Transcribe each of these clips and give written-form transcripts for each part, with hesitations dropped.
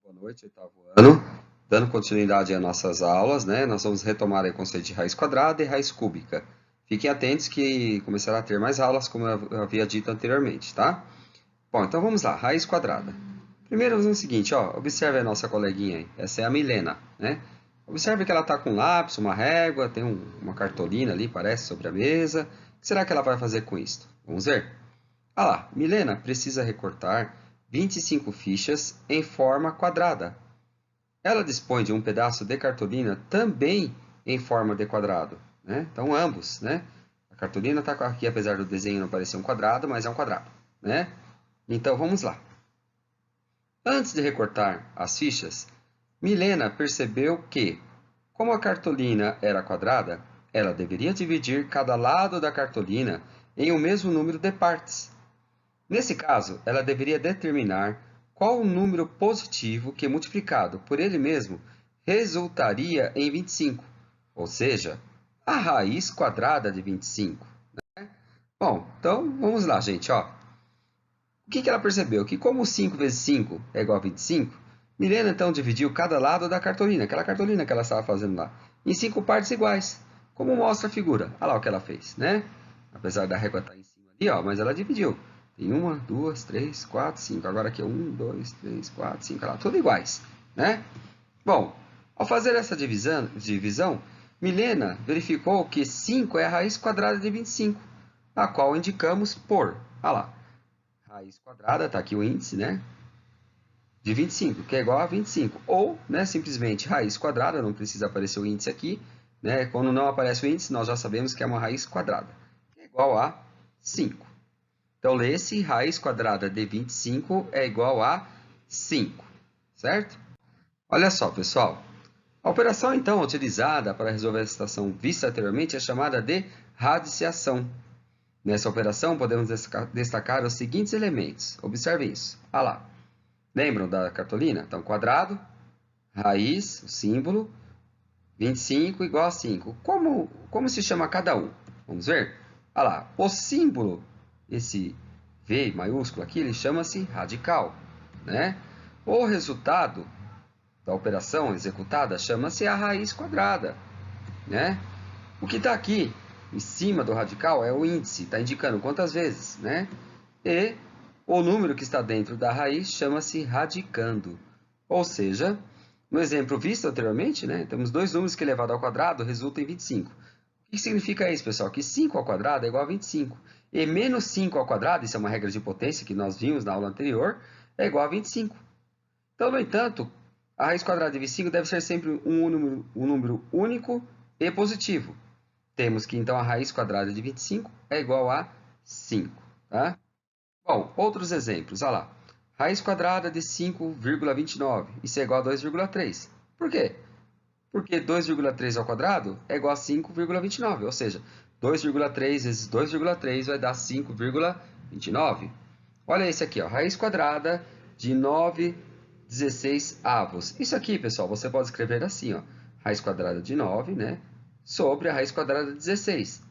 Boa noite, oitavo ano. Dando continuidade às nossas aulas, né? Nós vamos retomar o conceito de raiz quadrada e raiz cúbica. Fiquem atentos que começará a ter mais aulas, como eu havia dito anteriormente, tá? Bom, então vamos lá, raiz quadrada. Primeiro, vamos fazer o seguinte, ó, observe a nossa coleguinha aí. Essa é a Milena, né? Observe que ela está com um lápis, uma régua, tem uma cartolina ali, parece, sobre a mesa. O que será que ela vai fazer com isso? Vamos ver. Ah lá, Milena precisa recortar 25 fichas em forma quadrada. Ela dispõe de um pedaço de cartolina também em forma de quadrado, né? Então, ambos, né? A cartolina está aqui, apesar do desenho não parecer um quadrado, mas é um quadrado, né? Então, vamos lá. Antes de recortar as fichas, Milena percebeu que, como a cartolina era quadrada, ela deveria dividir cada lado da cartolina em o mesmo número de partes. Nesse caso, ela deveria determinar qual o número positivo que, multiplicado por ele mesmo, resultaria em 25, ou seja, a raiz quadrada de 25. Bom, então vamos lá, gente. Ó. O que ela percebeu? Que como 5 vezes 5 é igual a 25, Milena então dividiu cada lado da cartolina, aquela cartolina que ela estava fazendo lá, em 5 partes iguais, como mostra a figura. Olha lá o que ela fez, né? Apesar da régua estar em cima ali, ó, mas ela dividiu. Tem 1, 2, 3, 4, 5. Agora aqui é 1, 2, 3, 4, 5. Olha lá, tudo iguais, né? Bom, ao fazer essa divisão, Milena verificou que 5 é a raiz quadrada de 25, a qual indicamos por, olha lá, raiz quadrada, está aqui o índice, né? De 25, que é igual a 25. Ou, né, simplesmente raiz quadrada, não precisa aparecer o índice aqui, né? Quando não aparece o índice, nós já sabemos que é uma raiz quadrada, que é igual a 5. Então, lê-se raiz quadrada de 25 é igual a 5, certo? Olha só, pessoal. A operação, então, utilizada para resolver a situação vista anteriormente é chamada de radiciação. Nessa operação, podemos destacar os seguintes elementos. Observe isso. Olha lá. Lembram da cartolina? Então, quadrado, raiz, o símbolo, 25 igual a 5. Como se chama cada um? Vamos ver? Olha lá. O símbolo, esse V maiúsculo aqui, ele chama-se radical, né? O resultado da operação executada chama-se a raiz quadrada, né? O que está aqui em cima do radical é o índice, está indicando quantas vezes, né? E o número que está dentro da raiz chama-se radicando. Ou seja, no exemplo visto anteriormente, né, temos dois números que elevado ao quadrado resulta em 25. O que significa isso, pessoal? Que 5 ao quadrado é igual a 25. E menos 5 ao quadrado, isso é uma regra de potência que nós vimos na aula anterior, é igual a 25. Então, no entanto, a raiz quadrada de 25 deve ser sempre um número único e positivo. Temos que, então, a raiz quadrada de 25 é igual a 5. Tá? Bom, outros exemplos. Olha lá. Raiz quadrada de 5,29. Isso é igual a 2,3. Por quê? Porque 2,3 ao quadrado é igual a 5,29. Ou seja, 2,3 vezes 2,3 vai dar 5,29. Olha esse aqui, ó. Raiz quadrada de 9,16 avos. Isso aqui, pessoal, você pode escrever assim, ó. Raiz quadrada de 9, né? Sobre a raiz quadrada de 16.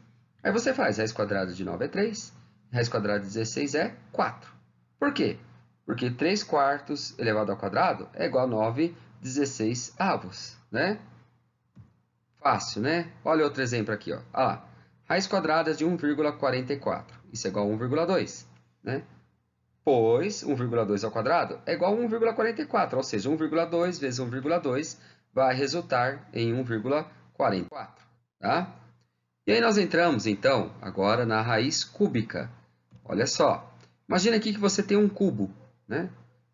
Aí você faz raiz quadrada de 9 é 3, raiz quadrada de 16 é 4. Por quê? Porque 3 quartos elevado ao quadrado é igual a 9,16 avos, né? Fácil, né? Olha outro exemplo aqui, ó. Olha lá. Raiz quadrada de 1,44. Isso é igual a 1,2, né? Pois 1,2 ao quadrado é igual a 1,44, ou seja, 1,2 vezes 1,2 vai resultar em 1,44, tá? E aí nós entramos, então, agora na raiz cúbica. Olha só. Imagina aqui que você tem um cubo, né?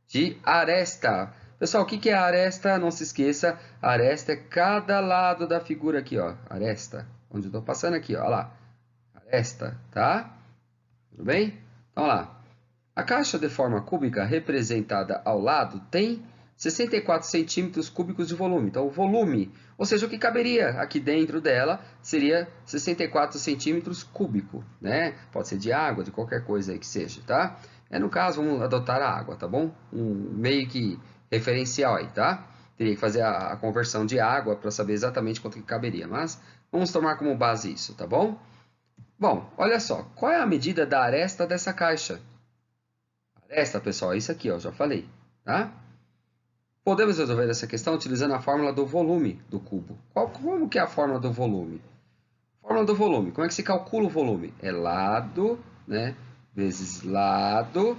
De aresta. Pessoal, o que é aresta? Não se esqueça, aresta é cada lado da figura aqui, ó. Aresta. Onde eu estou passando aqui, ó. Olha lá. Aresta, tá? Tudo bem? Então, olha lá. A caixa de forma cúbica representada ao lado tem 64 centímetros cúbicos de volume. Então, o volume, ou seja, o que caberia aqui dentro dela seria 64 centímetros cúbico, né? Pode ser de água, de qualquer coisa aí que seja, tá? No caso, vamos adotar a água, tá bom? Um meio que referencial aí, tá? Teria que fazer a conversão de água para saber exatamente quanto que caberia, mas vamos tomar como base isso, tá bom? Bom, olha só, qual é a medida da aresta dessa caixa? Aresta, pessoal, é isso aqui, ó, já falei, tá? Podemos resolver essa questão utilizando a fórmula do volume do cubo. Como que é a fórmula do volume? Fórmula do volume, como é que se calcula o volume? É lado, né, vezes lado,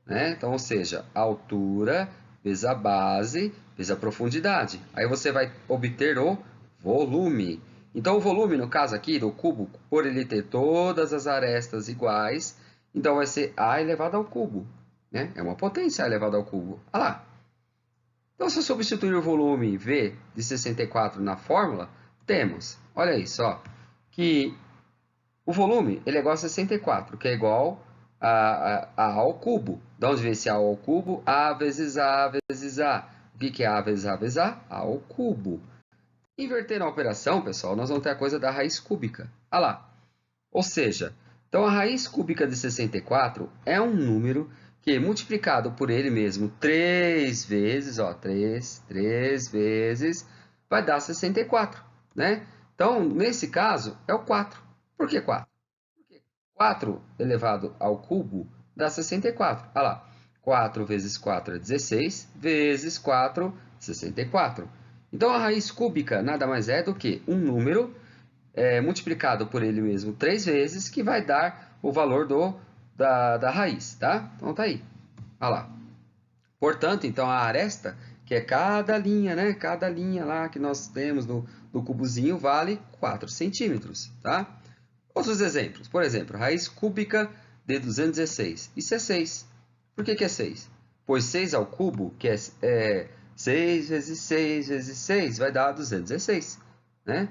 né? Então, ou seja, a altura vezes a base vezes a profundidade. Aí você vai obter o volume. Então, o volume, no caso aqui do cubo, por ele ter todas as arestas iguais, então vai ser A elevado ao cubo, né? É uma potência A elevado ao cubo. Olha lá. Então, se eu substituir o volume V de 64 na fórmula, temos, olha isso, ó, que o volume ele é igual a 64, que é igual a ao cubo. De onde vem esse A ao cubo? A vezes A vezes A. O que é A vezes A vezes A? A ao cubo. Invertendo a operação, pessoal, nós vamos ter a coisa da raiz cúbica. Olha lá. Ou seja, então a raiz cúbica de 64 é um número que, multiplicado por ele mesmo 3 vezes, ó, 3 vezes, vai dar 64, né? Então, nesse caso, é o 4. Por que 4? Porque 4 elevado ao cubo dá 64. Olha lá, 4 vezes 4 é 16, vezes 4, 64. Então, a raiz cúbica nada mais é do que um número multiplicado por ele mesmo 3 vezes, que vai dar o valor da raiz, tá? Então, tá aí. Olha lá. Portanto, então, a aresta, que é cada linha, né? Cada linha lá que nós temos do cubozinho, vale 4 centímetros, tá? Outros exemplos. Por exemplo, raiz cúbica de 216. Isso é 6. Por que é 6? Pois 6 ao cubo, que é 6 vezes 6 vezes 6, vai dar 216, né?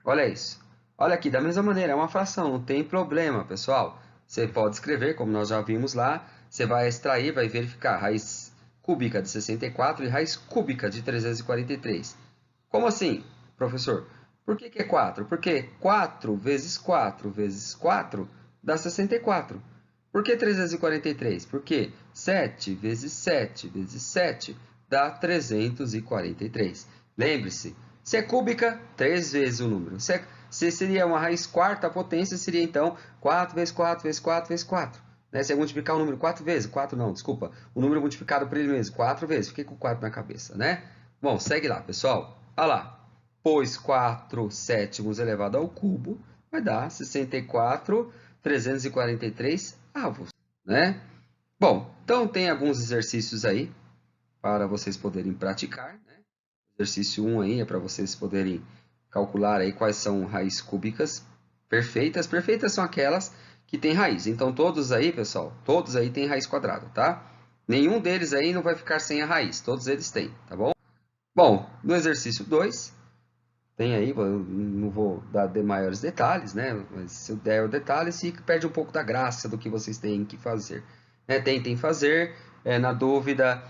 Olha isso. Olha aqui, da mesma maneira, é uma fração, não tem problema, pessoal. Você pode escrever, como nós já vimos lá, você vai extrair, vai verificar raiz cúbica de 64 e raiz cúbica de 343. Como assim, professor? Por que é 4? Porque 4 vezes 4 vezes 4 dá 64. Por que 343? Porque 7 vezes 7 vezes 7 dá 343. Lembre-se, se é cúbica, 3 vezes o número. Se seria uma raiz quarta, a potência seria então 4 vezes 4 vezes 4 vezes 4. Né? Se eu multiplicar o número 4 vezes, 4 não, desculpa, o número multiplicado por ele mesmo, 4 vezes, fiquei com 4 na cabeça, né? Bom, segue lá, pessoal. Olha lá, pois 4 sétimos elevado ao cubo vai dar 64, 343 avos, né? Bom, então tem alguns exercícios aí para vocês poderem praticar, né? Exercício 1 aí é para vocês poderem calcular aí quais são raízes cúbicas perfeitas. Perfeitas são aquelas que têm raiz. Então, todos aí, pessoal, todos aí têm raiz quadrada, tá? Nenhum deles aí não vai ficar sem a raiz. Todos eles têm, tá bom? Bom, no exercício 2, tem aí, eu não vou dar maiores detalhes, né? Mas se eu der o detalhe, perde um pouco da graça do que vocês têm que fazer. Tentem fazer, na dúvida,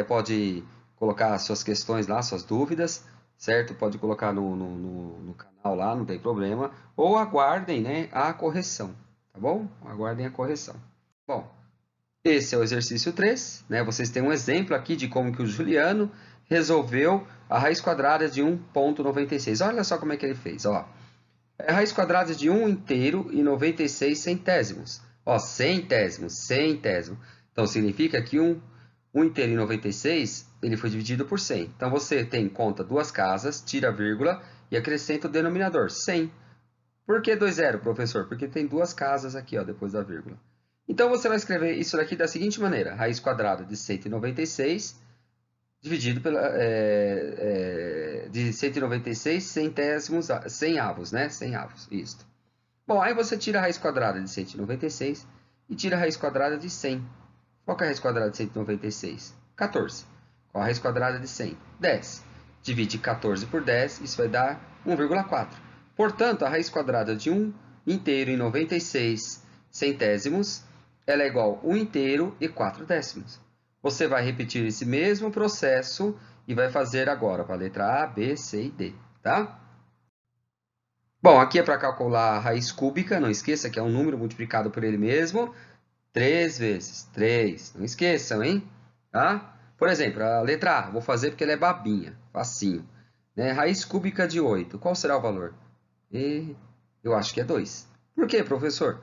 pode colocar suas questões lá, suas dúvidas, certo? Pode colocar no canal lá, não tem problema. Ou aguardem, né, a correção, tá bom? Aguardem a correção. Bom, esse é o exercício 3, né? Vocês têm um exemplo aqui de como que o Juliano resolveu a raiz quadrada de 1,96. Olha só como é que ele fez, ó. É a raiz quadrada de 1 inteiro e 96 centésimos. Ó, centésimos. Então, significa que 1 inteiro e 96, ele foi dividido por 100. Então, você tem conta duas casas, tira a vírgula e acrescenta o denominador, 100. Por que 2 zero, professor? Porque tem duas casas aqui, ó, depois da vírgula. Então, você vai escrever isso daqui da seguinte maneira. Raiz quadrada de 196 dividido de 196 centésimos, 100 avos, né? 100 avos, isso. Bom, aí você tira a raiz quadrada de 196 e tira a raiz quadrada de 100. Qual que é a raiz quadrada de 196? 14. Qual a raiz quadrada de 100? 10. Divide 14 por 10, isso vai dar 1,4. Portanto, a raiz quadrada de 1 inteiro e 96 centésimos, ela é igual a 1 inteiro e 4 décimos. Você vai repetir esse mesmo processo e vai fazer agora para a letra A, B, C e D, tá? Bom, aqui é para calcular a raiz cúbica, não esqueça que é um número multiplicado por ele mesmo, 3 vezes 3, não esqueçam, hein? Tá? Por exemplo, a letra A, vou fazer porque ela é babinha, facinho. Né? Raiz cúbica de 8, qual será o valor? Eu acho que é 2. Por quê, professor?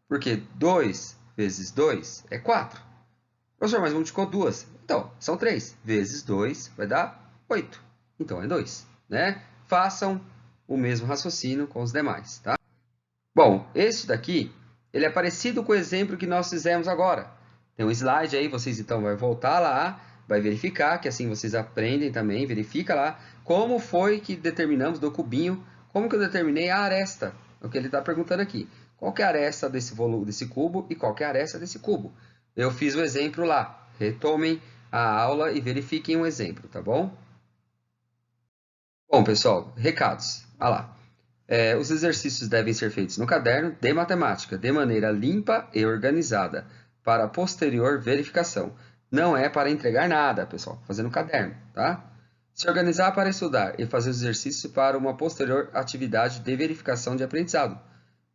Porque 2 vezes 2 é 4. Professor, mas multiplicou 2. Então, são 3. Vezes 2 vai dar 8. Então, é 2, né? Façam o mesmo raciocínio com os demais, tá? Bom, esse daqui, ele é parecido com o exemplo que nós fizemos agora. Tem um slide aí, vocês então vão voltar lá, vai verificar, que assim vocês aprendem também, verifica lá como foi que determinamos do cubinho, como que eu determinei a aresta, é o que ele está perguntando aqui. Qual que é a aresta desse volume, desse cubo e qual que é a aresta desse cubo? Eu fiz o exemplo lá. Retomem a aula e verifiquem o exemplo, tá bom? Bom, pessoal, recados. Ah lá. Os exercícios devem ser feitos no caderno de matemática, de maneira limpa e organizada, para posterior verificação. Não é para entregar nada, pessoal, fazer no caderno, tá? Se organizar para estudar e fazer os exercícios para uma posterior atividade de verificação de aprendizado.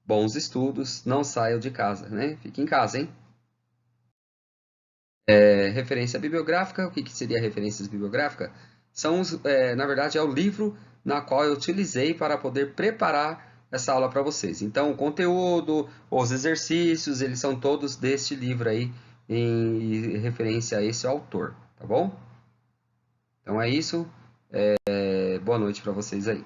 Bons estudos, não saiam de casa, né? Fique em casa, hein? Referência bibliográfica, o que seria referências bibliográficas? Na verdade, é o livro na qual eu utilizei para poder preparar essa aula para vocês. Então, o conteúdo, os exercícios, eles são todos deste livro aí, em referência a esse autor, tá bom? Então é isso. Boa noite para vocês aí.